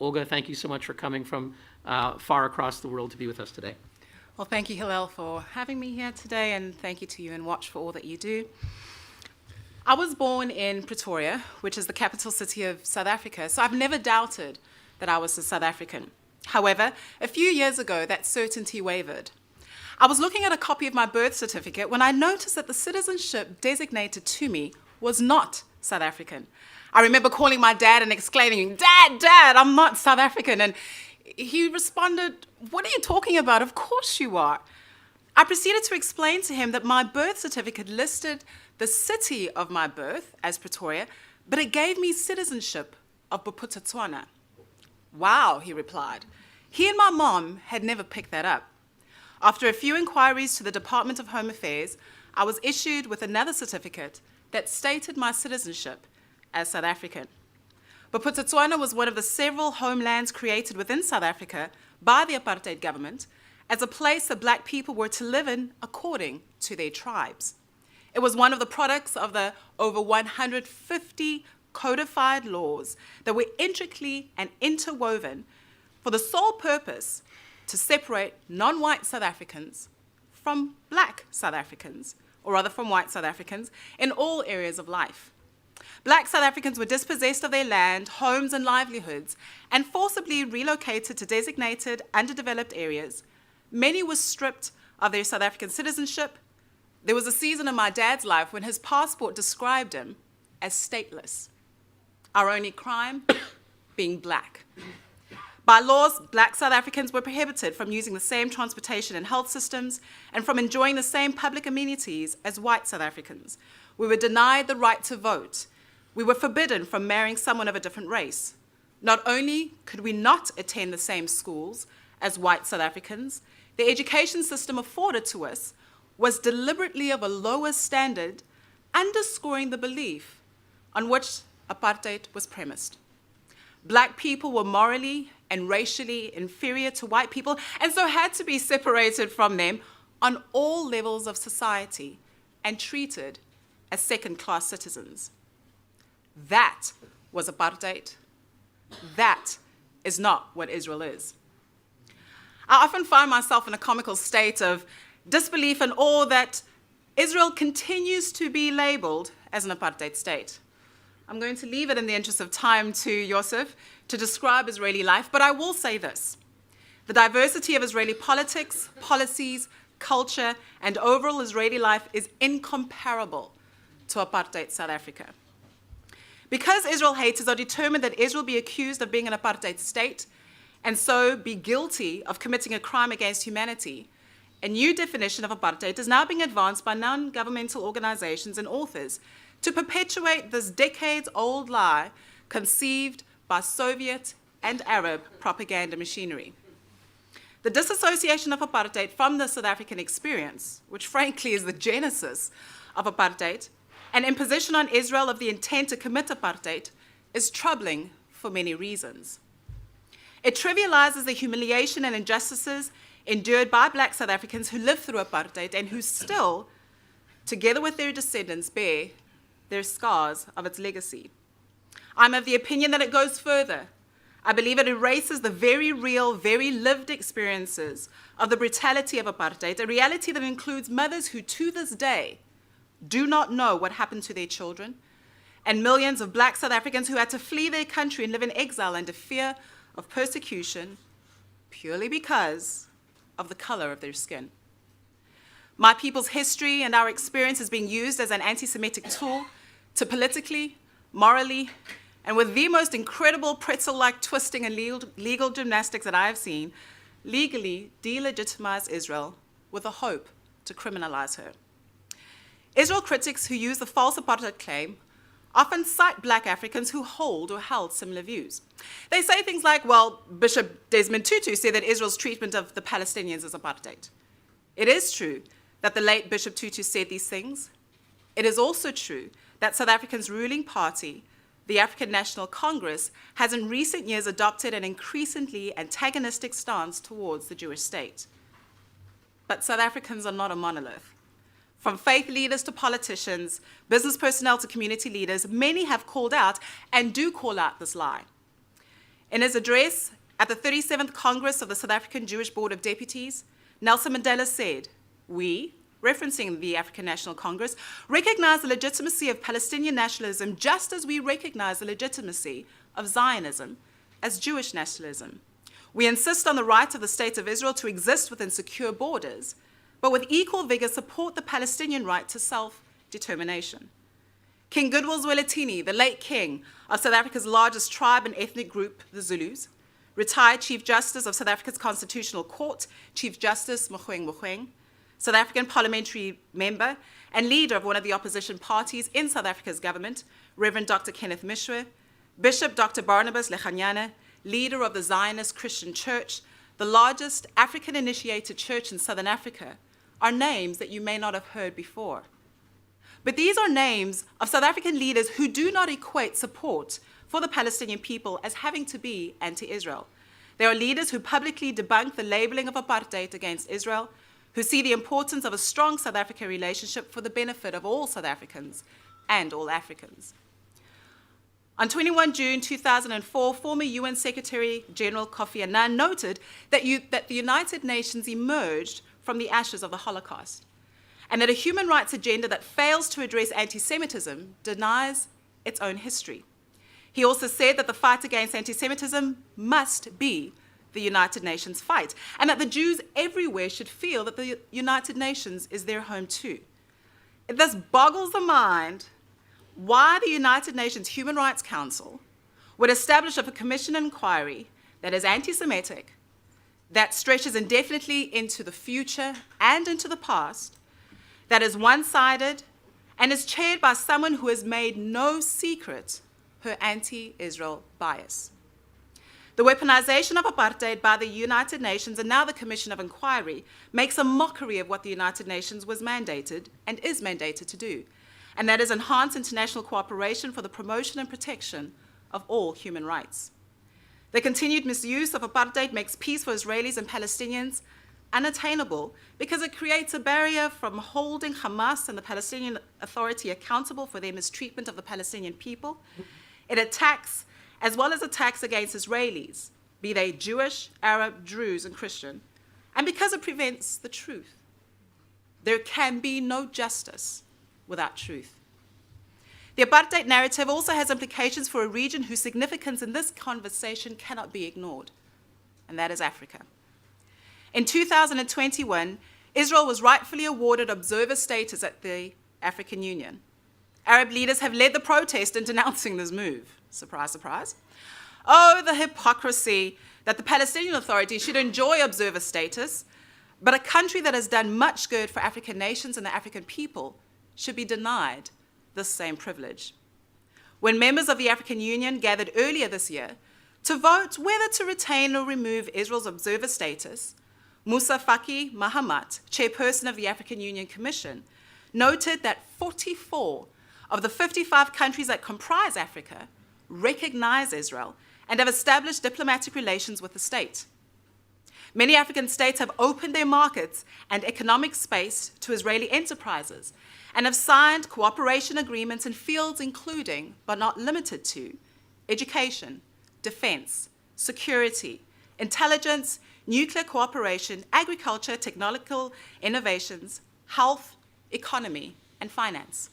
Olga, thank you so much for coming from far across the world to be with us today. Well, thank you, Hillel, for having me here today, and thank you to you and Watch for all that you do. I was born in Pretoria, which is the capital city of South Africa, so I've never doubted that I was a South African. However, a few years ago, that certainty wavered. I was looking at a copy of my birth certificate when I noticed that the citizenship designated to me was not South African. I remember calling my dad and exclaiming, Dad, I'm not South African. And he responded, what are you talking about? Of course you are. I proceeded to explain to him that my birth certificate listed the city of my birth as Pretoria, but it gave me citizenship of Bophuthatswana. Wow, he replied. He and my mom had never picked that up. After a few inquiries to the Department of Home Affairs, I was issued with another certificate that stated my citizenship as South African. Bophuthatswana was one of the several homelands created within South Africa by the apartheid government as a place that black people were to live in according to their tribes. It was one of the products of the over 150 codified laws that were intricately and interwoven for the sole purpose to separate non-white South Africans from black South Africans, or rather from white South Africans, in all areas of life. Black South Africans were dispossessed of their land, homes, and livelihoods, and forcibly relocated to designated underdeveloped areas. Many were stripped of their South African citizenship. There was a season in my dad's life when his passport described him as stateless. Our only crime being black. By laws, black South Africans were prohibited from using the same transportation and health systems and from enjoying the same public amenities as white South Africans. We were denied the right to vote. We were forbidden from marrying someone of a different race. Not only could we not attend the same schools as white South Africans, the education system afforded to us was deliberately of a lower standard, underscoring the belief on which apartheid was premised. Black people were morally and racially inferior to white people, and so had to be separated from them on all levels of society and treated as second-class citizens. That was apartheid. That is not what Israel is. I often find myself in a comical state of disbelief and awe that Israel continues to be labeled as an apartheid state. I'm going to leave it in the interest of time to Yosef to describe Israeli life, but I will say this. The diversity of Israeli politics, policies, culture, and overall Israeli life is incomparable to apartheid South Africa. Because Israel haters are determined that Israel be accused of being an apartheid state and so be guilty of committing a crime against humanity, a new definition of apartheid is now being advanced by non-governmental organizations and authors to perpetuate this decades-old lie conceived by Soviet and Arab propaganda machinery. The disassociation of apartheid from the South African experience, which frankly is the genesis of apartheid, and imposition on Israel of the intent to commit apartheid is troubling for many reasons. It trivializes the humiliation and injustices endured by black South Africans who lived through apartheid and who still, together with their descendants, bear their scars of its legacy. I'm of the opinion that it goes further. I believe it erases the very real, very lived experiences of the brutality of apartheid, a reality that includes mothers who to this day do not know what happened to their children, and millions of black South Africans who had to flee their country and live in exile under fear of persecution purely because of the color of their skin. My people's history and our experience is being used as an anti-Semitic tool to politically, morally, and with the most incredible pretzel-like twisting and legal gymnastics that I have seen, legally delegitimize Israel with a hope to criminalize her. Israel critics who use the false apartheid claim often cite black Africans who hold or held similar views. They say things like, well, Bishop Desmond Tutu said that Israel's treatment of the Palestinians is apartheid. It is true that the late Bishop Tutu said these things. It is also true that South Africa's ruling party, the African National Congress, has in recent years adopted an increasingly antagonistic stance towards the Jewish state. But South Africans are not a monolith. From faith leaders to politicians, business personnel to community leaders, many have called out and do call out this lie. In his address at the 37th Congress of the South African Jewish Board of Deputies, Nelson Mandela said, "We," referencing the African National Congress, "recognize the legitimacy of Palestinian nationalism just as we recognize the legitimacy of Zionism as Jewish nationalism. We insist on the right of the State of Israel to exist within secure borders, but with equal vigor support the Palestinian right to self-determination." King Goodwill Zwelithini, the late king of South Africa's largest tribe and ethnic group, the Zulus, retired Chief Justice of South Africa's Constitutional Court, Chief Justice Mogoeng, South African parliamentary member and leader of one of the opposition parties in South Africa's government, Reverend Dr. Kenneth Meshoe, Bishop Dr. Barnabas Lechanyana, leader of the Zionist Christian Church, the largest African-initiated church in Southern Africa, are names that you may not have heard before. But these are names of South African leaders who do not equate support for the Palestinian people as having to be anti-Israel. They are leaders who publicly debunk the labeling of apartheid against Israel, who see the importance of a strong South Africa relationship for the benefit of all South Africans and all Africans. On 21 June 2004, former UN Secretary General Kofi Annan noted that the United Nations emerged from the ashes of the Holocaust, and that a human rights agenda that fails to address anti-Semitism denies its own history. He also said that the fight against anti-Semitism must be the United Nations fight, and that the Jews everywhere should feel that the United Nations is their home too. It thus boggles the mind why the United Nations Human Rights Council would establish a commission of inquiry that is anti-Semitic, that stretches indefinitely into the future and into the past, that is one-sided, and is chaired by someone who has made no secret her anti-Israel bias. The weaponization of apartheid by the United Nations and now the Commission of Inquiry makes a mockery of what the United Nations was mandated and is mandated to do, and that is enhance international cooperation for the promotion and protection of all human rights. The continued misuse of apartheid makes peace for Israelis and Palestinians unattainable because it creates a barrier from holding Hamas and the Palestinian Authority accountable for their mistreatment of the Palestinian people. It attacks, as well as attacks against Israelis, be they Jewish, Arab, Druze, and Christian, and because it prevents the truth. There can be no justice without truth. The apartheid narrative also has implications for a region whose significance in this conversation cannot be ignored, and that is Africa. In 2021, Israel was rightfully awarded observer status at the African Union. Arab leaders have led the protest in denouncing this move. Surprise, surprise. Oh, the hypocrisy that the Palestinian Authority should enjoy observer status, but a country that has done much good for African nations and the African people should be denied this same privilege. When members of the African Union gathered earlier this year to vote whether to retain or remove Israel's observer status, Moussa Faki Mahamat, chairperson of the African Union Commission, noted that 44 of the 55 countries that comprise Africa recognize Israel and have established diplomatic relations with the state. Many African states have opened their markets and economic space to Israeli enterprises and have signed cooperation agreements in fields including, but not limited to, education, defense, security, intelligence, nuclear cooperation, agriculture, technological innovations, health, economy, and finance.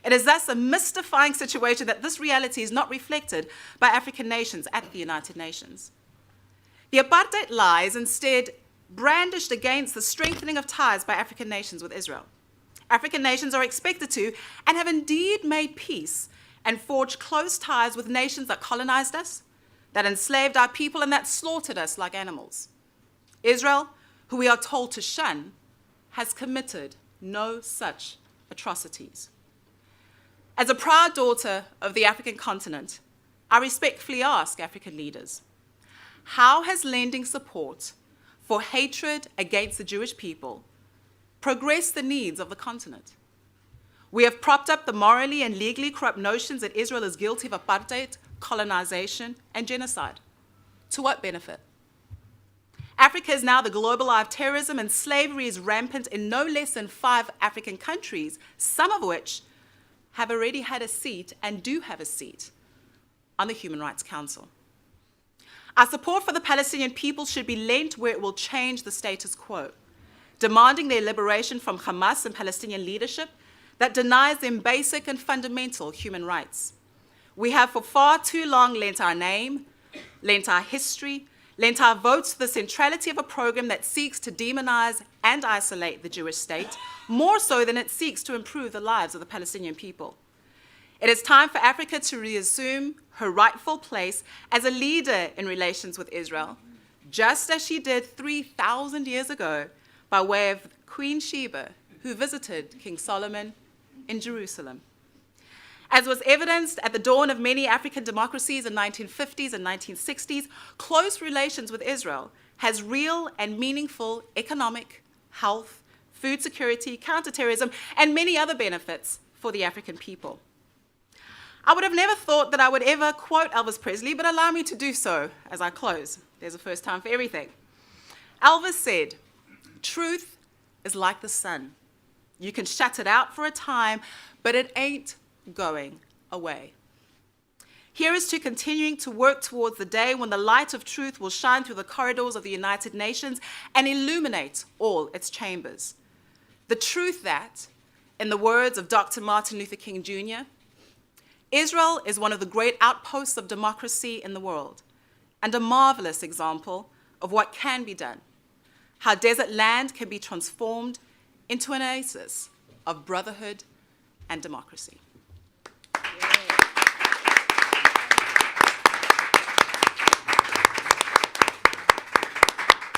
It is thus a mystifying situation that this reality is not reflected by African nations at the United Nations. The apartheid lie is instead brandished against the strengthening of ties by African nations with Israel. African nations are expected to, and have indeed made peace and forged close ties with nations that colonized us, that enslaved our people, and that slaughtered us like animals. Israel, who we are told to shun, has committed no such atrocities. As a proud daughter of the African continent, I respectfully ask African leaders, how has lending support for hatred against the Jewish people progressed the needs of the continent? We have propped up the morally and legally corrupt notions that Israel is guilty of apartheid, colonization, and genocide. To what benefit? Africa is now the global eye of terrorism, and slavery is rampant in no less than 5 African countries, some of which have already had a seat and do have a seat on the Human Rights Council. Our support for the Palestinian people should be lent where it will change the status quo, demanding their liberation from Hamas and Palestinian leadership that denies them basic and fundamental human rights. We have for far too long lent our name, lent our history, lent our votes to the centrality of a program that seeks to demonize and isolate the Jewish state, more so than it seeks to improve the lives of the Palestinian people. It is time for Africa to reassume her rightful place as a leader in relations with Israel, just as she did 3,000 years ago by way of Queen Sheba, who visited King Solomon in Jerusalem. As was evidenced at the dawn of many African democracies in the 1950s and 1960s, close relations with Israel has real and meaningful economic, health, food security, counterterrorism, and many other benefits for the African people. I would have never thought that I would ever quote Elvis Presley, but allow me to do so as I close. There's a first time for everything. Elvis said, "Truth is like the sun. You can shut it out for a time, but it ain't going away." Here is to continuing to work towards the day when the light of truth will shine through the corridors of the United Nations and illuminate all its chambers. The truth that, in the words of Dr. Martin Luther King Jr., Israel is one of the great outposts of democracy in the world and a marvelous example of what can be done, how desert land can be transformed into an oasis of brotherhood and democracy.